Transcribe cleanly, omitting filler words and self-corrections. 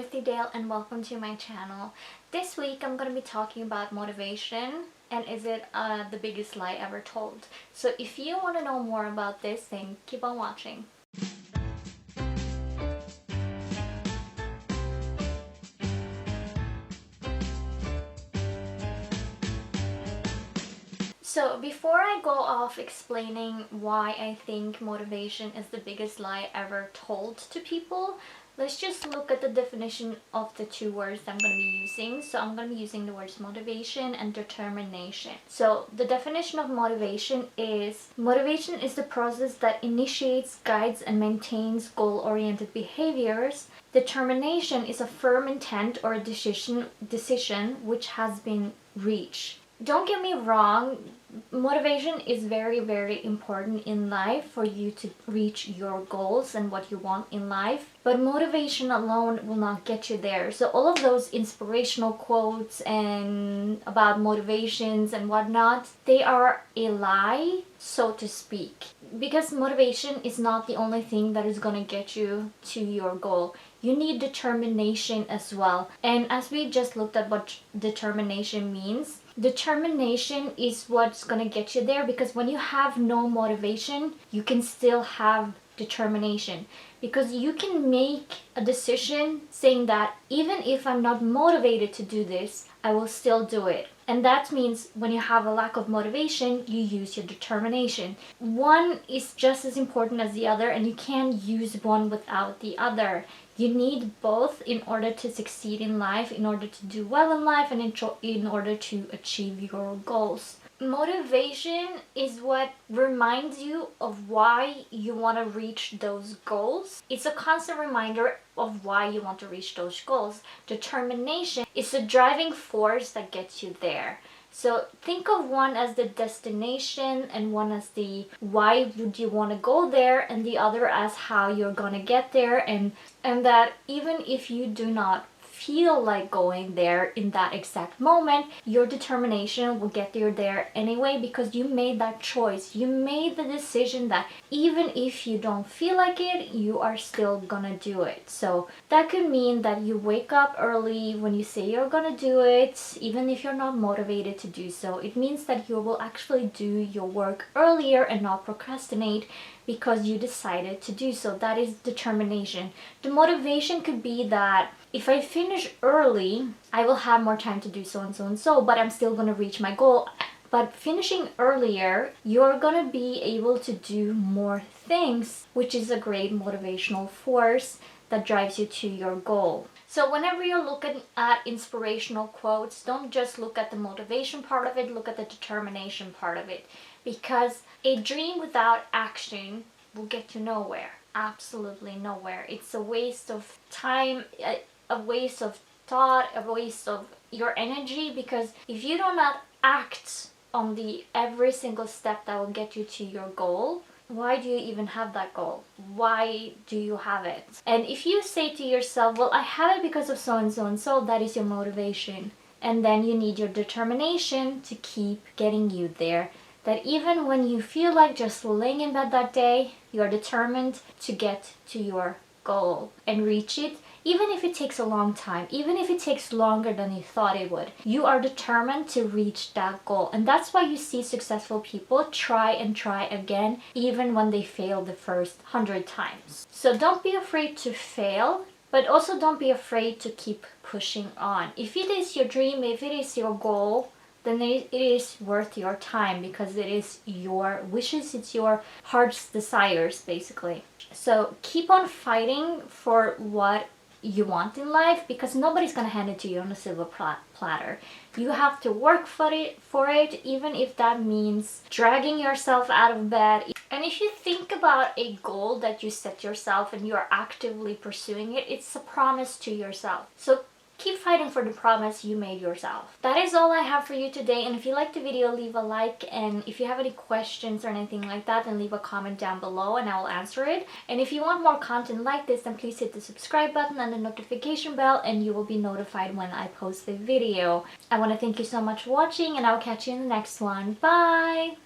Ruthie Dahle and welcome to my channel. This week I'm going to be talking about motivation and is it the biggest lie ever told. So if you want to know more about this, then keep on watching. So before I go off explaining why I think motivation is the biggest lie ever told to people, let's just look at the definition of the two words I'm going to be using. So I'm going to be using the words motivation and determination. So the definition of motivation is the process that initiates, guides, and maintains goal-oriented behaviors. Determination is a firm intent or a decision which has been reached. Don't get me wrong, motivation is very, very important in life for you to reach your goals and what you want in life. But motivation alone will not get you there. So all of those inspirational quotes and about motivations and whatnot, they are a lie, so to speak. Because motivation is not the only thing that is going to get you to your goal. You need determination as well. And as we just looked at what determination means, determination is what's going to get you there, because when you have no motivation, you can still have determination, because you can make a decision saying that even if I'm not motivated to do this, I will still do it. And that means when you have a lack of motivation, you use your determination. One is just as important as the other, and you can't use one without the other. You need both in order to succeed in life, in order to do well in life, and in order to achieve your goals. Motivation is what reminds you of why you want to reach those goals. It's a constant reminder of why you want to reach those goals. Determination is the driving force that gets you there. So think of one as the destination and one as the why would you want to go there, and the other as how you're gonna get there, and that even if you do not feel like going there in that exact moment, your determination will get you there anyway, because you made that choice. You made the decision that even if you don't feel like it, you are still gonna do it. So that could mean that you wake up early when you say you're gonna do it, even if you're not motivated to do so. It means that you will actually do your work earlier and not procrastinate because you decided to do so. That is determination. The motivation could be that if I finish early, I will have more time to do so and so and so, but I'm still going to reach my goal. But finishing earlier, you're going to be able to do more things, which is a great motivational force that drives you to your goal. So whenever you're looking at inspirational quotes, don't just look at the motivation part of it, look at the determination part of it. Because a dream without action will get you nowhere. Absolutely nowhere. It's a waste of time, a waste of thought, a waste of your energy, because if you do not act on the every single step that will get you to your goal, why do you even have that goal? Why do you have it? And if you say to yourself, well, I have it because of so and so and so, that is your motivation. And then you need your determination to keep getting you there. That even when you feel like just laying in bed that day, you are determined to get to your goal and reach it, even if it takes a long time, even if it takes longer than you thought it would. You are determined to reach that goal. And that's why you see successful people try and try again, even when they fail the first 100 times. So don't be afraid to fail, but also don't be afraid to keep pushing on. If it is your dream, if it is your goal, then it is worth your time, because it is your wishes, it's your heart's desires, basically. So keep on fighting for what you want in life, because nobody's gonna hand it to you on a silver platter. You have to work for it, even if that means dragging yourself out of bed. And if you think about a goal that you set yourself and you are actively pursuing it, it's a promise to yourself. So keep fighting for the promise you made yourself. That is all I have for you today, and if you liked the video, leave a like, and if you have any questions or anything like that, then leave a comment down below and I will answer it. And if you want more content like this, then please hit the subscribe button and the notification bell, and you will be notified when I post the video. I want to thank you so much for watching, and I will catch you in the next one. Bye!